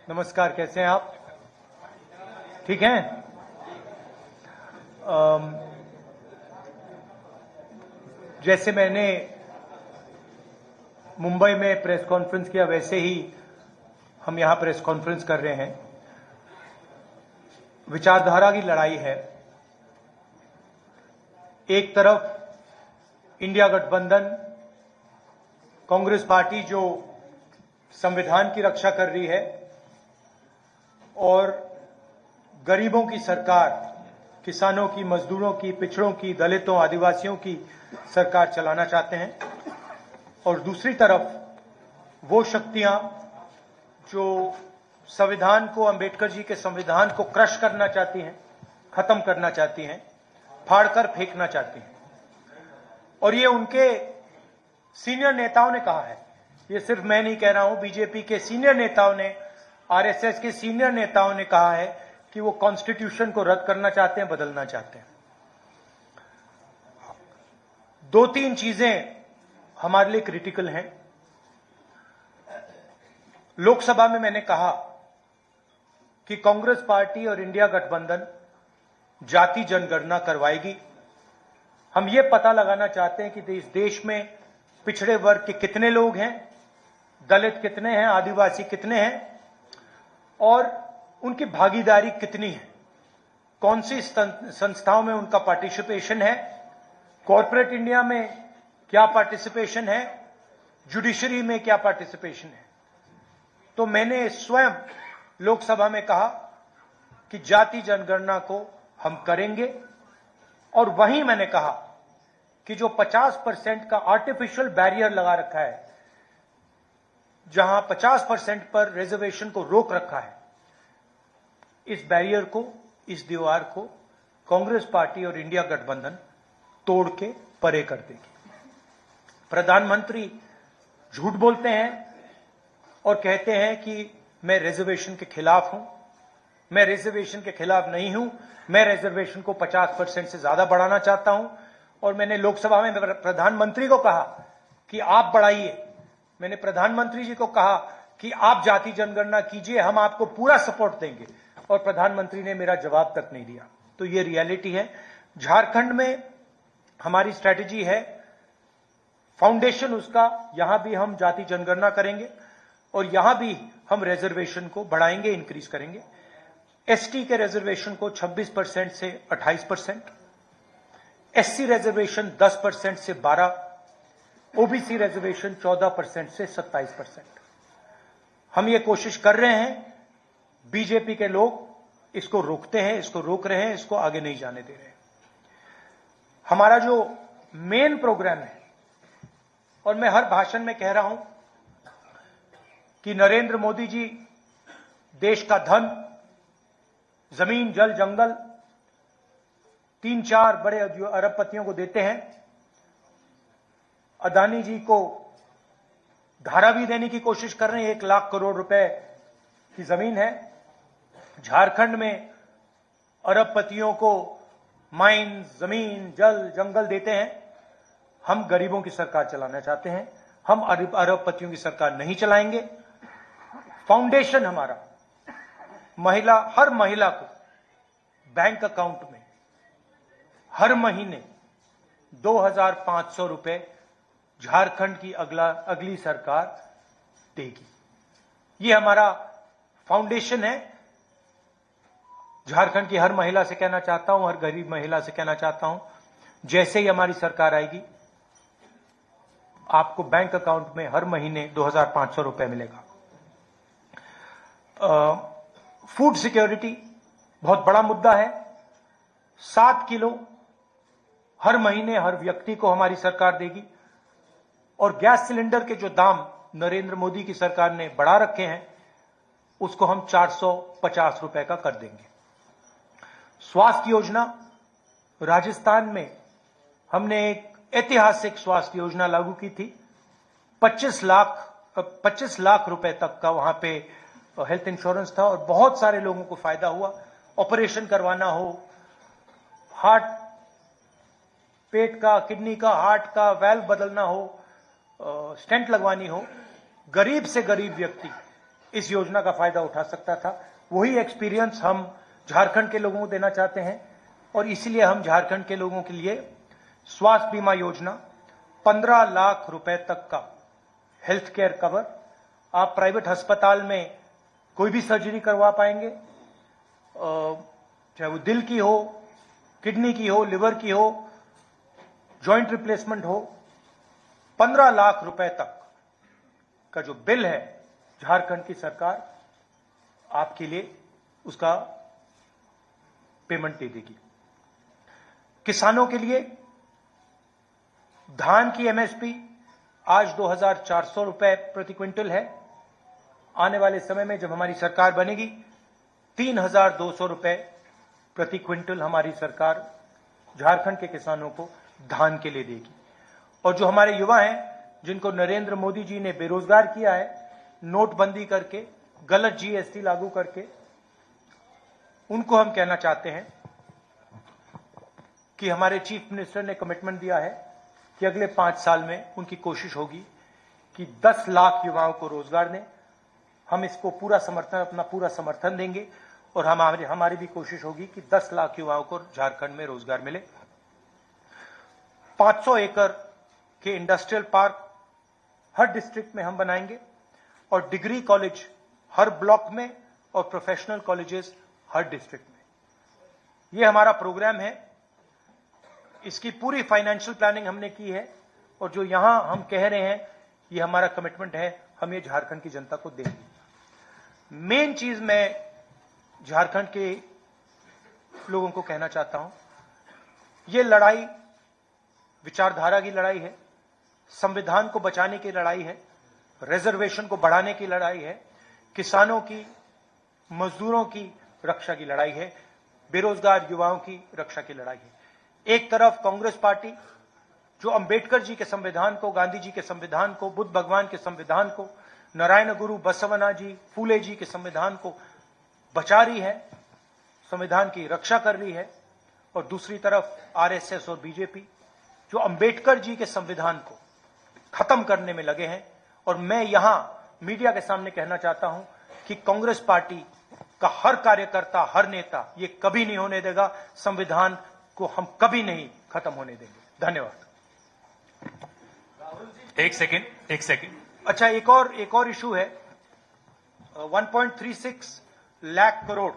नमस्कार, कैसे हैं आप? ठीक हैं? जैसे मैंने मुंबई में प्रेस कॉन्फ्रेंस किया, वैसे ही हम यहां प्रेस कॉन्फ्रेंस कर रहे हैं। विचारधारा की लड़ाई है। एक तरफ इंडिया गठबंधन, कांग्रेस पार्टी जो संविधान की रक्षा कर रही है और गरीबों की सरकार, किसानों की, मजदूरों की, पिछड़ों की, दलितों, आदिवासियों की सरकार चलाना चाहते हैं, और दूसरी तरफ वो शक्तियां जो संविधान को, अंबेडकर जी के संविधान को क्रश करना चाहती हैं, खत्म करना चाहती हैं, फाड़कर फेंकना चाहती हैं। और ये उनके सीनियर नेताओं ने कहा है, ये सिर्फ मैं नहीं कह रहा हूं, बीजेपी के सीनियर नेताओं ने, आरएसएस के सीनियर नेताओं ने कहा है कि वो कॉन्स्टिट्यूशन को रद्द करना चाहते हैं, बदलना चाहते हैं। दो तीन चीजें हमारे लिए क्रिटिकल हैं। लोकसभा में मैंने कहा कि कांग्रेस पार्टी और इंडिया गठबंधन जाति जनगणना करवाएगी। हम ये पता लगाना चाहते हैं कि इस देश में पिछड़े वर्ग के कितने लोग हैं, दलित कितने हैं, आदिवासी कितने हैं और उनकी भागीदारी कितनी है, कौन सी संस्थाओं में उनका पार्टिसिपेशन है, कॉर्पोरेट इंडिया में क्या पार्टिसिपेशन है, जुडिशरी में क्या पार्टिसिपेशन है। तो मैंने स्वयं लोकसभा में कहा कि जाति जनगणना को हम करेंगे, और वहीं मैंने कहा कि जो 50% का आर्टिफिशियल बैरियर लगा रखा है, जहां 50% पर रिजर्वेशन को रोक रखा है, इस बैरियर को, इस दीवार को कांग्रेस पार्टी और इंडिया गठबंधन तोड़ के परे कर देगी। प्रधानमंत्री झूठ बोलते हैं और कहते हैं कि मैं रिजर्वेशन के खिलाफ हूं। मैं रिजर्वेशन के खिलाफ नहीं हूं, मैं रिजर्वेशन को 50% से ज्यादा बढ़ाना चाहता हूं। और मैंने लोकसभा में प्रधानमंत्री को कहा कि आप बढ़ाइए, मैंने प्रधानमंत्री जी को कहा कि आप जाति जनगणना कीजिए, हम आपको पूरा सपोर्ट देंगे, और प्रधानमंत्री ने मेरा जवाब तक नहीं दिया। तो ये रियलिटी है। झारखंड में हमारी स्ट्रैटेजी है, फाउंडेशन उसका, यहां भी हम जाति जनगणना करेंगे और यहां भी हम रिजर्वेशन को बढ़ाएंगे, इंक्रीज करेंगे। एसटी के रिजर्वेशन को 26% से 28%, एससी रिजर्वेशन 10% से 12%, ओबीसी रिजर्वेशन 14% से 27%। हम ये कोशिश कर रहे हैं। बीजेपी के लोग इसको रोकते हैं, इसको रोक रहे हैं, इसको आगे नहीं जाने दे रहे हैं। हमारा जो मेन प्रोग्राम है, और मैं हर भाषण में कह रहा हूं कि नरेंद्र मोदी जी देश का धन, जमीन, जल, जंगल 3-4 बड़े अरबपतियों को देते हैं। अदानी जी को धारा भी देने की कोशिश कर रहे हैं, 1 लाख करोड़ रुपए की जमीन है। झारखंड में अरबपतियों को माइन, जमीन, जल, जंगल देते हैं। हम गरीबों की सरकार चलाना चाहते हैं, हम अरबपतियों की सरकार नहीं चलाएंगे। फाउंडेशन हमारा, हर महिला को बैंक अकाउंट में हर महीने 2,500 रुपए झारखंड की अगली सरकार देगी। ये हमारा फाउंडेशन है। झारखंड की हर महिला से कहना चाहता हूं, हर गरीब महिला से कहना चाहता हूं, जैसे ही हमारी सरकार आएगी, आपको बैंक अकाउंट में हर महीने 2,500 रुपए मिलेगा। फूड सिक्योरिटी बहुत बड़ा मुद्दा है। 7 किलो हर महीने हर व्यक्ति को हमारी सरकार देगी। और गैस सिलेंडर के जो दाम नरेंद्र मोदी की सरकार ने बढ़ा रखे हैं, उसको हम 450 रुपए का कर देंगे। स्वास्थ्य योजना, राजस्थान में हमने एक ऐतिहासिक स्वास्थ्य योजना लागू की थी। 25 लाख रुपए तक का वहां पे हेल्थ इंश्योरेंस था, और बहुत सारे लोगों को फायदा हुआ। ऑपरेशन करवाना हो, हार्ट, पेट का, किडनी का, हार्ट का वाल्व बदलना हो, स्टेंट लगवानी हो, गरीब से गरीब व्यक्ति इस योजना का फायदा उठा सकता था। वही एक्सपीरियंस हम झारखंड के लोगों को देना चाहते हैं और इसलिए हम झारखंड के लोगों के लिए स्वास्थ्य बीमा योजना, 15 लाख रुपए तक का हेल्थ केयर कवर, आप प्राइवेट अस्पताल में कोई भी सर्जरी करवा पाएंगे, चाहे वो दिल की हो, किडनी की हो, लिवर की हो, जॉइंट रिप्लेसमेंट हो। 15 लाख रुपए तक का जो बिल है झारखंड की सरकार आपके लिए उसका पेमेंट दे देगी। किसानों के लिए धान की एमएसपी आज 2,400 रुपए प्रति क्विंटल है। आने वाले समय में जब हमारी सरकार बनेगी 3,200 रुपए प्रति क्विंटल हमारी सरकार झारखंड के किसानों को धान के लिए देगी। और जो हमारे युवा हैं जिनको नरेंद्र मोदी जी ने बेरोजगार किया है, नोटबंदी करके, गलत जीएसटी लागू करके, उनको हम कहना चाहते हैं कि हमारे चीफ मिनिस्टर ने कमिटमेंट दिया है कि अगले 5 साल में उनकी कोशिश होगी कि 10 लाख युवाओं को रोजगार दें। हम इसको पूरा समर्थन, अपना पूरा समर्थन देंगे और हमारी भी कोशिश होगी कि 10 लाख युवाओं को झारखंड में रोजगार मिले। 500 एकड़ के इंडस्ट्रियल पार्क हर डिस्ट्रिक्ट में हम बनाएंगे और डिग्री कॉलेज हर ब्लॉक में और प्रोफेशनल कॉलेजेस हर डिस्ट्रिक्ट में। यह हमारा प्रोग्राम है। इसकी पूरी फाइनेंशियल प्लानिंग हमने की है और जो यहां हम कह रहे हैं ये हमारा कमिटमेंट है, हम ये झारखंड की जनता को देंगे। मेन चीज मैं झारखंड के लोगों को कहना चाहता हूं, ये लड़ाई विचारधारा की लड़ाई है, संविधान को बचाने की लड़ाई है, रिजर्वेशन को बढ़ाने की लड़ाई है, किसानों की, मजदूरों की रक्षा की लड़ाई है, बेरोजगार युवाओं की रक्षा की लड़ाई है। एक तरफ कांग्रेस पार्टी जो अंबेडकर जी के संविधान को, गांधी जी के संविधान को, बुद्ध भगवान के संविधान को, नारायण गुरु बसवना जी, फूले जी के संविधान को बचा रही है, संविधान की रक्षा कर रही है, और दूसरी तरफ आरएसएस और बीजेपी जो अंबेडकर जी के संविधान को खत्म करने में लगे हैं। और मैं यहां मीडिया के सामने कहना चाहता हूं कि कांग्रेस पार्टी का हर कार्यकर्ता, हर नेता ये कभी नहीं होने देगा, संविधान को हम कभी नहीं खत्म होने देंगे। धन्यवाद। एक सेकंड। अच्छा, एक और इशू है। 1.36 लाख करोड़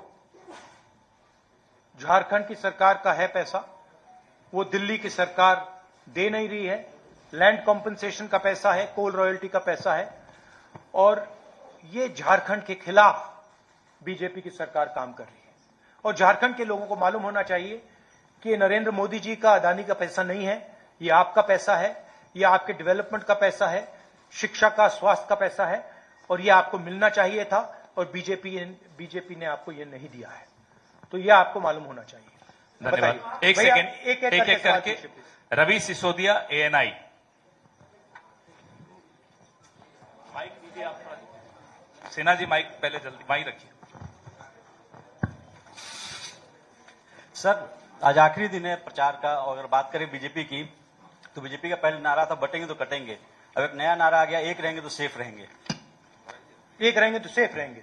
झारखंड की सरकार का है पैसा, वो दिल्ली की सरकार दे नहीं रही है। लैंड कॉम्पेंसेशन का पैसा है, कोल रॉयल्टी का पैसा है, और ये झारखंड के खिलाफ बीजेपी की सरकार काम कर रही है। और झारखंड के लोगों को मालूम होना चाहिए कि ये नरेंद्र मोदी जी का, अदानी का पैसा नहीं है, ये आपका पैसा है, ये आपके डेवलपमेंट का पैसा है, शिक्षा का, स्वास्थ्य का पैसा है, और ये आपको मिलना चाहिए था और बीजेपी ने आपको ये नहीं दिया है। तो ये आपको मालूम होना चाहिए। धन्यवाद। एक सेकंड, एक करके। रवि सिसोदिया, ANI। माइक दीजिए आप। सिन्हा जी माइक पहले जल्दी माइक रखिए। सर, आज आखिरी दिन है प्रचार का, और अगर बात करें बीजेपी की तो बीजेपी का पहले नारा था बटेंगे तो कटेंगे। अब एक नया नारा आ गया, एक रहेंगे तो सेफ रहेंगे। एक रहेंगे तो सेफ रहेंगे।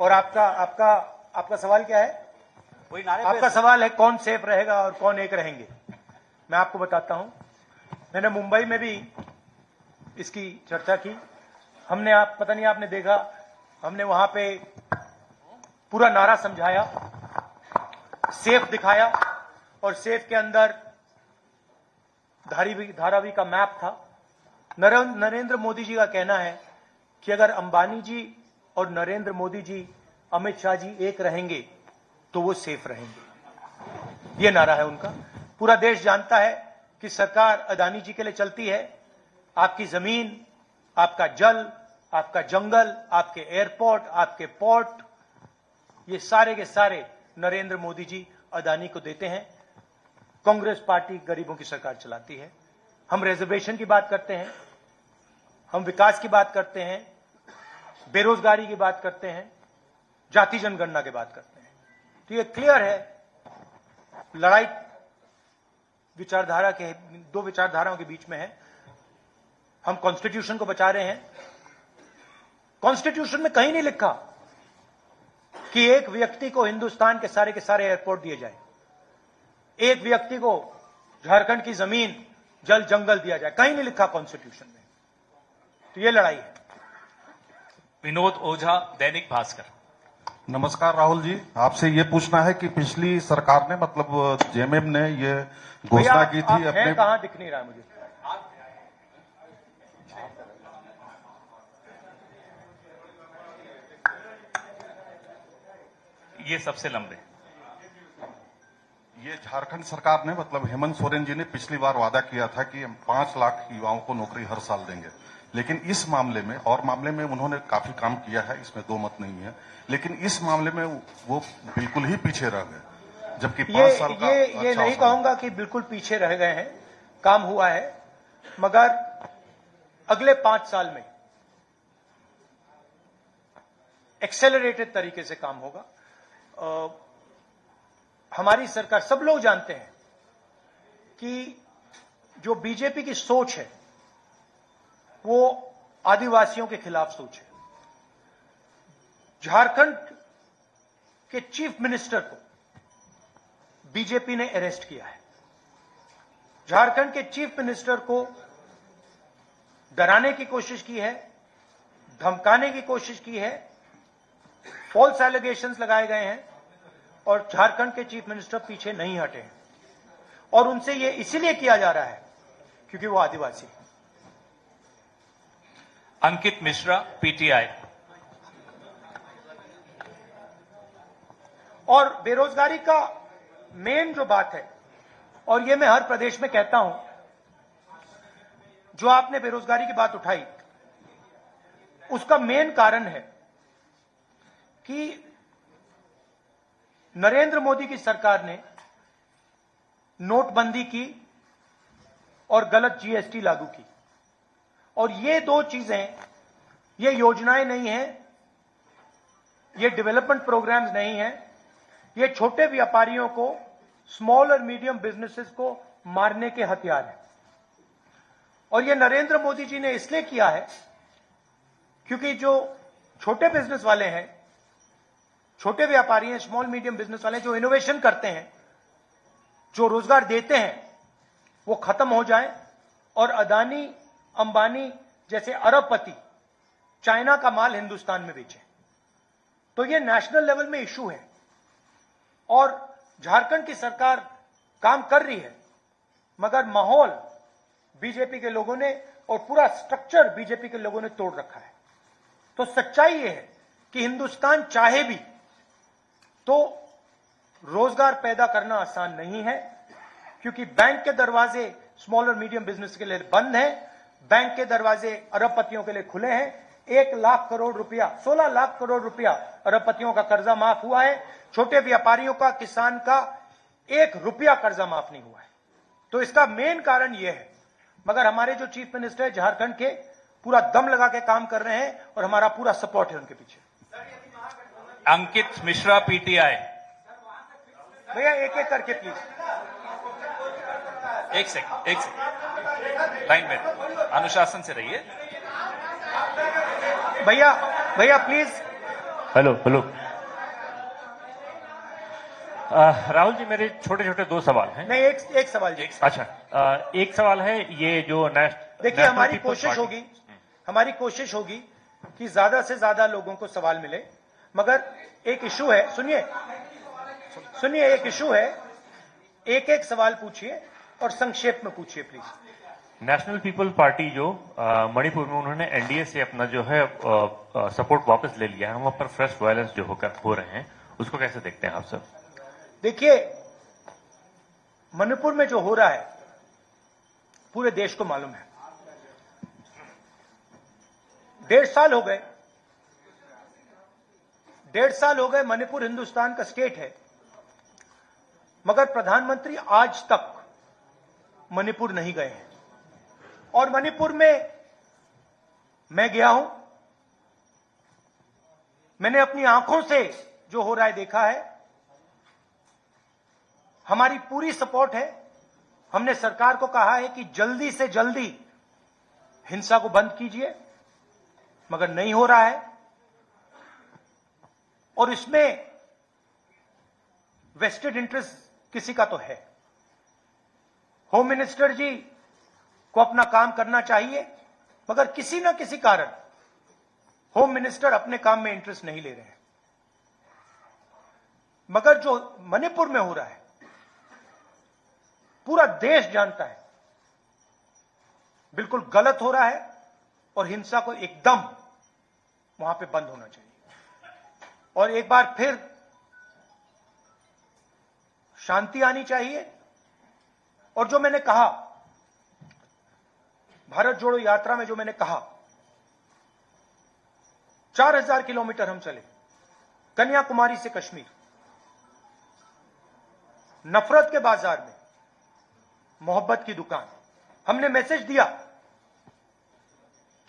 और आपका सवाल क्या है? वही नारे आपका सवाल है कौन सेफ रहेगा और कौन एक रहेंगे। मैं आपको बताता हूं, मैंने मुंबई में भी इसकी चर्चा की। हमने, आप पता नहीं आपने देखा, हमने वहां पे पूरा नारा समझाया, सेफ दिखाया, और सेफ के अंदर धारावी का मैप था। नरेंद्र मोदी जी का कहना है कि अगर अंबानी जी और नरेंद्र मोदी जी, अमित शाह जी एक रहेंगे तो वो सेफ रहेंगे। ये नारा है उनका। पूरा देश जानता है कि सरकार अदानी जी के लिए चलती है। आपकी जमीन, आपका जल, आपका जंगल, आपके एयरपोर्ट, आपके पोर्ट, ये सारे के सारे नरेंद्र मोदी जी अदानी को देते हैं। कांग्रेस पार्टी गरीबों की सरकार चलाती है। हम रिजर्वेशन की बात करते हैं, हम विकास की बात करते हैं, बेरोजगारी की बात करते हैं, जाति जनगणना की बात करते हैं। तो ये क्लियर है, लड़ाई विचारधारा के, दो विचारधाराओं के बीच में है। हम कॉन्स्टिट्यूशन को बचा रहे हैं, कॉन्स्टिट्यूशन में कहीं नहीं लिखा कि एक व्यक्ति को हिंदुस्तान के सारे एयरपोर्ट दिए जाए, एक व्यक्ति को झारखंड की जमीन जल जंगल दिया जाए, कहीं नहीं लिखा कॉन्स्टिट्यूशन में। तो ये लड़ाई है। विनोद ओझा, दैनिक भास्कर। नमस्कार राहुल जी, आपसे ये पूछना है कि पिछली सरकार ने मतलब जेएमएम ने ये घोषणा की थी अपने, कहां दिख नहीं रहा है मुझे। ये सबसे लंबे। ये झारखंड सरकार ने मतलब हेमंत सोरेन जी ने पिछली बार वादा किया था कि हम 5 लाख युवाओं को नौकरी हर साल देंगे, लेकिन इस मामले में और मामले में उन्होंने काफी काम किया है, इसमें दो मत नहीं है, लेकिन इस मामले में वो बिल्कुल ही पीछे रह गए, जबकि 5 साल का ये नहीं कहूंगा कि बिल्कुल पीछे रह गए हैं, काम हुआ है, मगर अगले 5 साल में एक्सेलरेटेड तरीके से काम होगा। हमारी सरकार, सब लोग जानते हैं कि जो बीजेपी की सोच है वो आदिवासियों के खिलाफ सोच है। झारखंड के चीफ मिनिस्टर को बीजेपी ने अरेस्ट किया है। झारखंड के चीफ मिनिस्टर को डराने की कोशिश की है, धमकाने की कोशिश की है, फॉल्स एलिगेशंस लगाए गए हैं और झारखंड के चीफ मिनिस्टर पीछे नहीं हटे हैं। और उनसे ये इसीलिए किया जा रहा है क्योंकि वो आदिवासी हैं। अंकित मिश्रा, पीटीआई। और बेरोजगारी का मेन जो बात है, और ये मैं हर प्रदेश में कहता हूं, जो आपने बेरोजगारी की बात उठाई, उसका मेन कारण है कि नरेंद्र मोदी की सरकार ने नोटबंदी की और गलत जीएसटी लागू की। और ये दो चीजें, ये योजनाएं नहीं हैं, ये डेवलपमेंट प्रोग्राम्स नहीं हैं, ये छोटे व्यापारियों को, स्मॉल और मीडियम बिजनेसेस को मारने के हथियार हैं। और ये नरेंद्र मोदी जी ने इसलिए किया है क्योंकि जो छोटे बिजनेस वाले हैं, छोटे व्यापारी हैं, स्मॉल मीडियम बिजनेस वाले जो इनोवेशन करते हैं, जो रोजगार देते हैं, वो खत्म हो जाए और अदानी, अंबानी जैसे अरबपति चाइना का माल हिंदुस्तान में बेचे। तो ये नेशनल लेवल में इशू है और झारखंड की सरकार काम कर रही है, मगर माहौल बीजेपी के लोगों ने और पूरा स्ट्रक्चर बीजेपी के लोगों ने तोड़ रखा है। तो सच्चाई यह है कि हिंदुस्तान चाहे भी तो रोजगार पैदा करना आसान नहीं है, क्योंकि बैंक के दरवाजे स्मॉल और मीडियम बिजनेस के लिए बंद हैं, बैंक के दरवाजे अरबपतियों के लिए खुले हैं। 1 लाख करोड़ रुपया, 16 लाख करोड़ रुपया अरबपतियों का कर्जा माफ हुआ है, छोटे व्यापारियों का, किसान का 1 रुपया कर्जा माफ नहीं हुआ है। तो इसका मेन कारण यह है। मगर हमारे जो चीफ मिनिस्टर झारखंड के पूरा दम लगा के काम कर रहे हैं और हमारा पूरा सपोर्ट है उनके पीछे। अंकित मिश्रा, पीटीआई। भैया एक एक करके प्लीज। एक सेकंड लाइन में, अनुशासन से रहिए। भैया प्लीज। हेलो राहुल जी, मेरे छोटे छोटे 2 सवाल हैं। नहीं, एक सवाल जी। अच्छा, एक सवाल है, ये जो देखिए, हमारी कोशिश होगी कि ज्यादा से ज्यादा लोगों को सवाल मिले, मगर एक इशू है, सुनिए एक इशू है, एक सवाल पूछिए और संक्षेप में पूछिए प्लीज। नेशनल पीपल पार्टी जो मणिपुर में उन्होंने एनडीए से अपना जो है सपोर्ट वापस ले लिया है, वहां पर फ्रेश वायलेंस जो हो रहे हैं, उसको कैसे देखते हैं आप सब? देखिए, मणिपुर में जो हो रहा है पूरे देश को मालूम है। 1.5 साल हो गए मणिपुर हिंदुस्तान का स्टेट है, मगर प्रधानमंत्री आज तक मणिपुर नहीं गए हैं। और मणिपुर में मैं गया हूं, मैंने अपनी आंखों से जो हो रहा है देखा है। हमारी पूरी सपोर्ट है। हमने सरकार को कहा है कि जल्दी से जल्दी हिंसा को बंद कीजिए, मगर नहीं हो रहा है। और इसमें वेस्टेड इंटरेस्ट किसी का तो है। होम मिनिस्टर जी को अपना काम करना चाहिए, मगर किसी ना किसी कारण होम मिनिस्टर अपने काम में इंटरेस्ट नहीं ले रहे हैं। मगर जो मणिपुर में हो रहा है पूरा देश जानता है, बिल्कुल गलत हो रहा है और हिंसा को एकदम वहां पे बंद होना चाहिए और एक बार फिर शांति आनी चाहिए। और जो मैंने कहा भारत जोड़ो यात्रा में, जो मैंने कहा 4000 किलोमीटर हम चले, कन्याकुमारी से कश्मीर, नफरत के बाजार में मोहब्बत की दुकान। हमने मैसेज दिया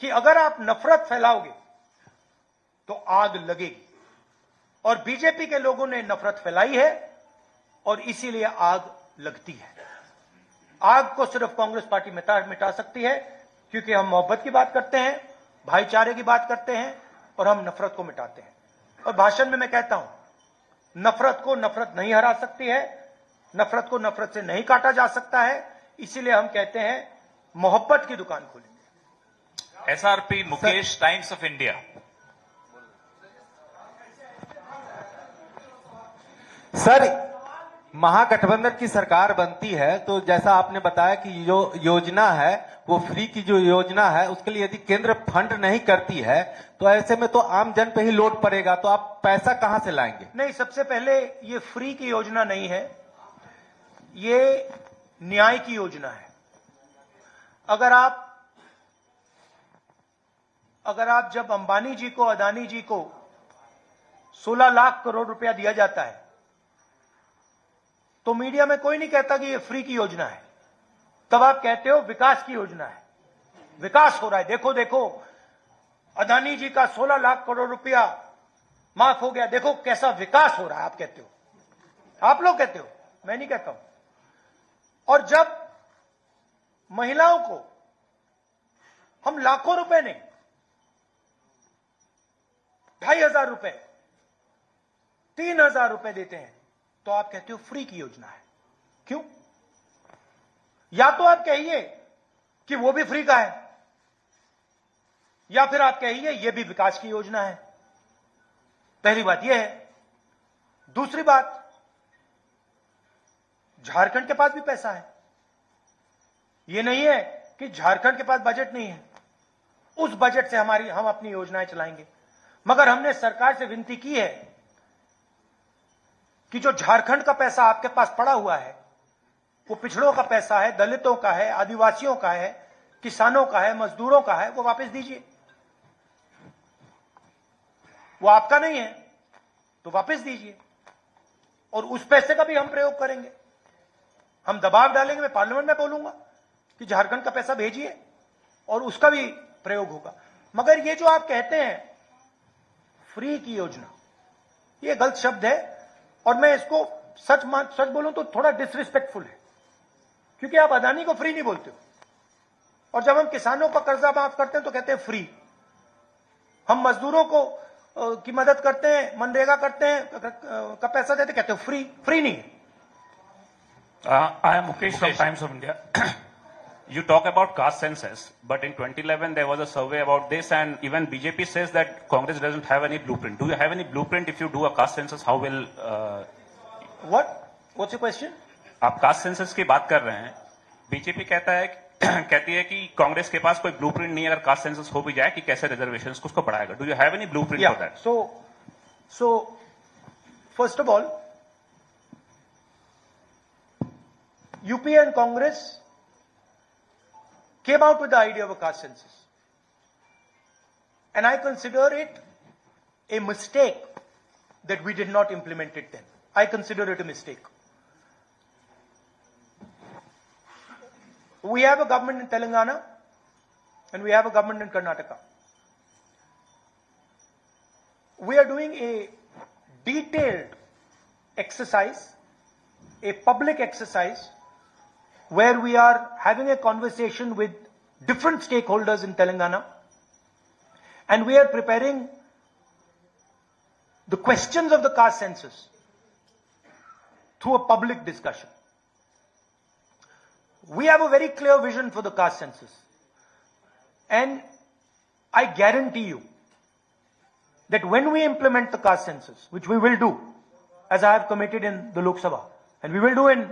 कि अगर आप नफरत फैलाओगे तो आग लगेगी, और बीजेपी के लोगों ने नफरत फैलाई है और इसीलिए आग लगती है। आग को सिर्फ कांग्रेस पार्टी मिटा सकती है, क्योंकि हम मोहब्बत की बात करते हैं, भाईचारे की बात करते हैं और हम नफरत को मिटाते हैं। और भाषण में मैं कहता हूं, नफरत को नफरत नहीं हरा सकती है, नफरत को नफरत से नहीं काटा जा सकता है, इसीलिए हम कहते हैं मोहब्बत की दुकान खोलेंगे। SRP Mukesh, Times of India. Sir, Mahagathbandhan की सरकार बनती है तो जैसा आपने बताया कि जो योजना है वो फ्री की जो योजना है उसके लिए यदि केंद्र फंड नहीं करती है तो ऐसे में तो आम जन पे ही लोड पड़ेगा, तो आप पैसा कहां से लाएंगे? नहीं, सबसे पहले ये फ्री की योजना नहीं है, ये न्याय की योजना है। अगर आप जब अंबानी जी को, अदानी जी को 16 लाख करोड़ रुपया दिया जाता है तो मीडिया में कोई नहीं कहता कि ये फ्री की योजना है, तब आप कहते हो विकास की योजना है, विकास हो रहा है, देखो देखो अदानी जी का 16 लाख करोड़ रुपया माफ हो गया, देखो कैसा विकास हो रहा है। आप कहते हो, आप लोग कहते हो, मैं नहीं कहता हूं। और जब महिलाओं को हम लाखों रुपए नहीं, 2500 रुपए, 3000 रुपए देते हैं तो आप कहते हो फ्री की योजना है। क्यों? या तो आप कहिए कि वो भी फ्री का है, या फिर आप कहिए ये भी विकास की योजना है। पहली बात यह है। दूसरी बात, झारखंड के पास भी पैसा है, यह नहीं है कि झारखंड के पास बजट नहीं है, उस बजट से हम अपनी योजनाएं चलाएंगे। मगर हमने सरकार से विनती की है कि जो झारखंड का पैसा आपके पास पड़ा हुआ है वो पिछड़ों का पैसा है, दलितों का है, आदिवासियों का है, किसानों का है, मजदूरों का है, वो वापस दीजिए। वो आपका नहीं है तो वापस दीजिए, और उस पैसे का भी हम प्रयोग करेंगे। हम दबाव डालेंगे, मैं पार्लियामेंट में बोलूंगा कि झारखंड का पैसा भेजिए और उसका भी प्रयोग होगा। मगर ये जो आप कहते हैं फ्री की योजना, ये गलत शब्द है और मैं इसको सच बोलूं तो थोड़ा डिसरिस्पेक्टफुल है, क्योंकि आप अदानी को फ्री नहीं बोलते हो, और जब हम किसानों का कर्जा माफ करते हैं तो कहते हैं फ्री। हम मजदूरों को की मदद करते हैं, मनरेगा करते हैं, का पैसा देते, कहते हैं फ्री। फ्री नहीं है। I am Mukesh from Times of India. You talk about caste census, but in 2011 there was a survey about this, and even BJP says that Congress doesn't have any blueprint. Do you have any blueprint if you do a caste census? How will? What's your question? आप caste census की बात कर रहे हैं, BJP कहती है कि कांग्रेस के पास कोई ब्लूप्रिंट नहीं है अगर कास्ट सेंसस हो भी जाए कि कैसे रिजर्वेशंस को उसको बढ़ाएगा। Do you have any blueprint for that? So first of all, UPA and Congress came out with the idea of a caste census, and I consider it a mistake that we did not implement it then. I consider it a mistake. We have a government in Telangana and we have a government in Karnataka. We are doing a detailed exercise, a public exercise, where we are having a conversation with different stakeholders in Telangana, and we are preparing the questions of the caste census through a public discussion. We have a very clear vision for the caste census. And I guarantee you that when we implement the caste census, which we will do, as I have committed in the Lok Sabha, and we will do in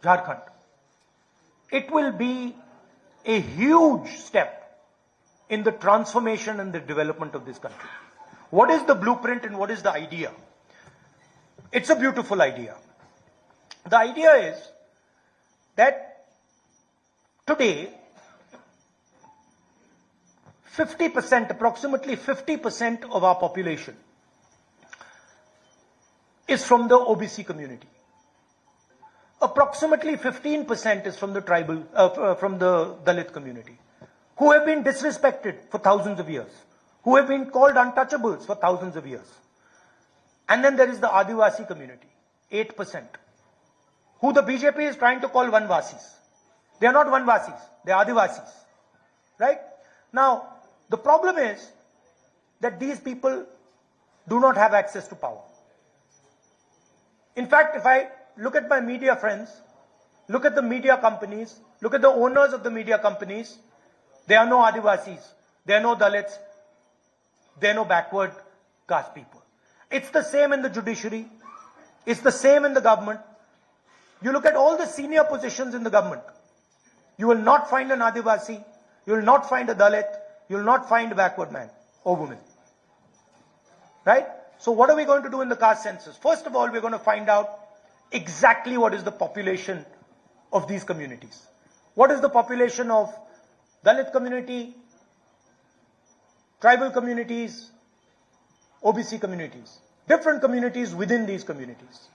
Jharkhand, it will be a huge step in the transformation and the development of this country. What is the blueprint and what is the idea? It's a beautiful idea. The idea is that today, 50%, approximately 50% of our population is from the OBC community. Approximately 15% is from the tribal, from the Dalit community, who have been disrespected for thousands of years, who have been called untouchables for thousands of years. And then there is the Adivasi community, 8%, who the BJP is trying to call Vanvasis. They are not Vanvasis, they are Adivasis. Right? Now, the problem is that these people do not have access to power. In fact, if I look at my media friends, look at the media companies, look at the owners of the media companies, there are no Adivasis, there are no Dalits, there are no backward caste people. It's the same in the judiciary, it's the same in the government. You look at all the senior positions in the government, you will not find an Adivasi, you will not find a Dalit, you will not find a backward man or woman. Right? So what are we going to do in the caste census? First of all, we're going to find out exactly what is the population of these communities. What is the population of Dalit community, tribal communities, OBC communities, different communities within these communities.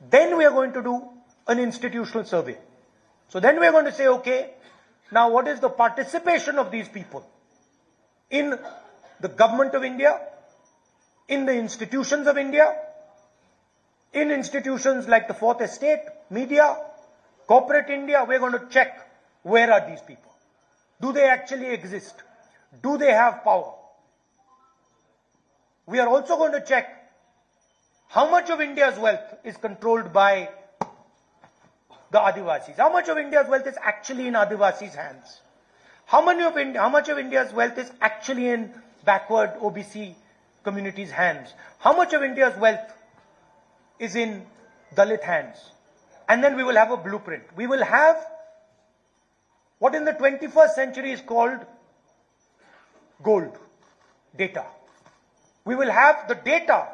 Then we are going to do an institutional survey. So then we are going to say, okay, now what is the participation of these people in the government of India, in the institutions of India, in institutions like the Fourth Estate, media, corporate India. We're going to check, where are these people? Do they actually exist? Do they have power? We are also going to check how much of India's wealth is controlled by the Adivasis. How much of India's wealth is actually in Adivasis' hands? How much of India's wealth is actually in backward OBC communities' hands? How much of India's wealth is in Dalit hands? And then we will have a blueprint. We will have what in the 21st century is called gold data. We will have the data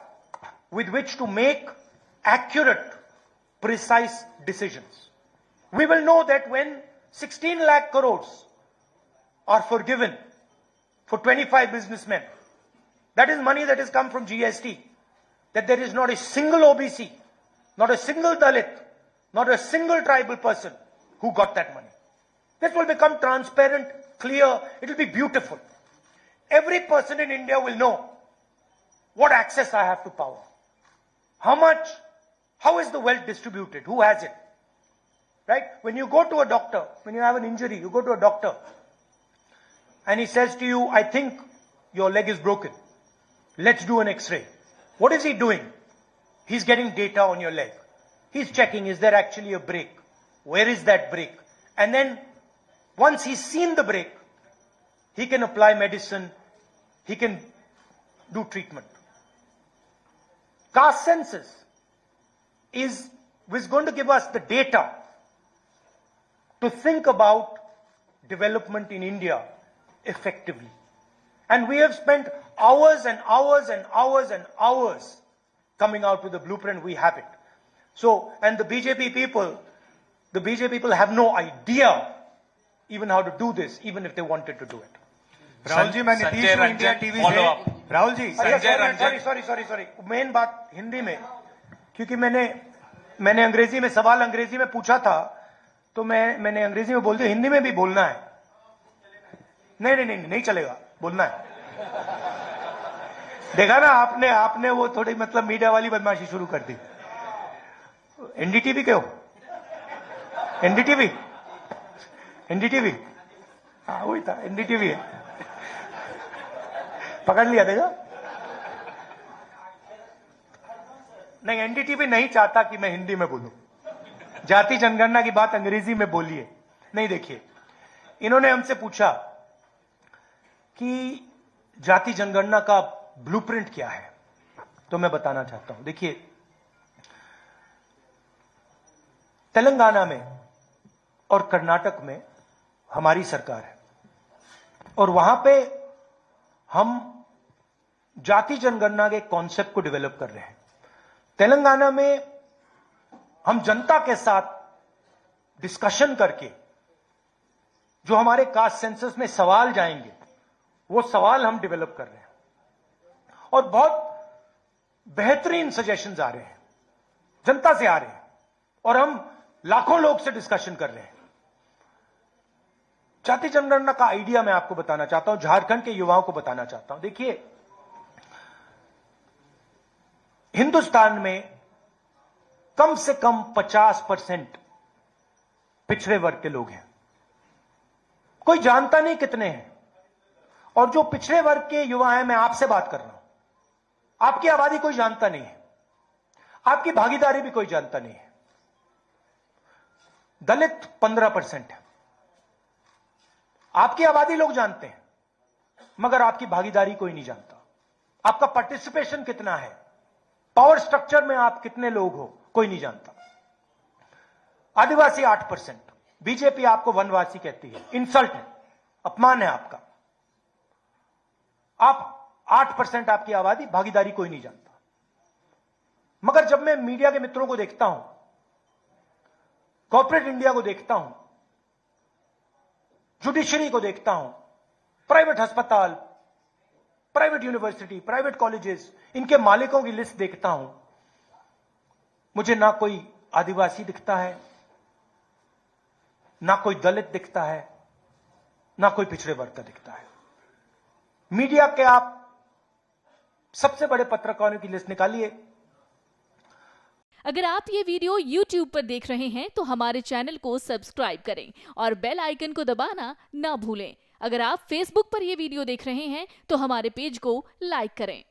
with which to make accurate, precise decisions. We will know that when 16 lakh crores are forgiven for 25 businessmen, that is money that has come from GST, that there is not a single OBC, not a single Dalit, not a single tribal person who got that money. This will become transparent, clear, it will be beautiful. Every person in India will know what access I have to power. How much, how is the wealth distributed, who has it? Right? When you go to a doctor, when you have an injury, you go to a doctor and he says to you, I think your leg is broken. Let's do an X-ray. What is he doing? He's getting data on your leg. He's checking, is there actually a break? Where is that break? And then once he's seen the break, he can apply medicine, he can do treatment. Caste census is going to give us the data to think about development in India effectively. And we have spent hours and hours and hours and hours coming out with a blueprint. We have it. So, and the BJP people have no idea even how to do this, even if they wanted to do it. Rahul ji, मैं नीतीश हूँ India TV से। Rahul ji, sorry, main बात हिंदी में, क्योंकि मैंने अंग्रेजी में सवाल अंग्रेजी में पूछा था, तो मैंने अंग्रेजी में बोल दिया, हिंदी में भी बोलना है। नहीं चलेगा, बोलना है। देखा ना आपने वो थोड़ी मतलब मीडिया वाली बदमाशी शुरू कर दी। एनडीटीवी क्यों? एनडीटीवी हाँ वही था, एनडीटीवी है। पकड़ लिया देखा। नहीं, एनडीटीवी नहीं चाहता कि मैं हिंदी में बोलूं। जाति जनगणना की बात अंग्रेजी में बोलिए। नहीं, देखिए, इन्होंने हमसे पूछा कि जाति जनगणना का ब्लूप्रिंट क्या है, तो मैं बताना चाहता हूं। देखिए, तेलंगाना में और कर्नाटक में हमारी सरकार है और वहां पे हम जाति जनगणना के कॉन्सेप्ट को डेवलप कर रहे हैं। तेलंगाना में हम जनता के साथ डिस्कशन करके जो हमारे कास्ट सेंसस में सवाल जाएंगे वो सवाल हम डेवलप कर रहे हैं और बहुत बेहतरीन सजेशंस आ रहे हैं, जनता से आ रहे हैं और हम लाखों लोग से डिस्कशन कर रहे हैं। जाति जनगणना का आइडिया मैं आपको बताना चाहता हूं, झारखंड के युवाओं को बताना चाहता हूं। देखिए, हिंदुस्तान में कम से कम 50% पिछड़े वर्ग के लोग हैं। कोई जानता नहीं कितने हैं। और जो पिछड़े वर्ग के युवा हैं, मैं आपसे बात कर रहा हूं, आपकी आबादी कोई जानता नहीं है, आपकी भागीदारी भी कोई जानता नहीं है। दलित 15% है, आपकी आबादी लोग जानते हैं, मगर आपकी भागीदारी कोई नहीं जानता। आपका पार्टिसिपेशन कितना है, पावर स्ट्रक्चर में आप कितने लोग हो, कोई नहीं जानता। आदिवासी 8%, बीजेपी आपको वनवासी कहती है, इंसल्ट है, अपमान है आपका। आप 8% आपकी आबादी, भागीदारी कोई नहीं जानता। मगर जब मैं मीडिया के मित्रों को देखता हूं, कॉर्पोरेट इंडिया को देखता हूं, जुडिशरी को देखता हूं, प्राइवेट अस्पताल, प्राइवेट यूनिवर्सिटी, प्राइवेट कॉलेजेस, इनके मालिकों की लिस्ट देखता हूं, मुझे ना कोई आदिवासी दिखता है, ना कोई दलित दिखता है, ना कोई पिछड़े वर्ग का दिखता है। मीडिया के आप सबसे बड़े पत्रकारों की लिस्ट निकालिए। अगर आप ये वीडियो YouTube पर देख रहे हैं तो हमारे चैनल को सब्सक्राइब करें और बेल आइकन को दबाना ना भूलें। अगर आप Facebook पर ये वीडियो देख रहे हैं तो हमारे पेज को लाइक करें।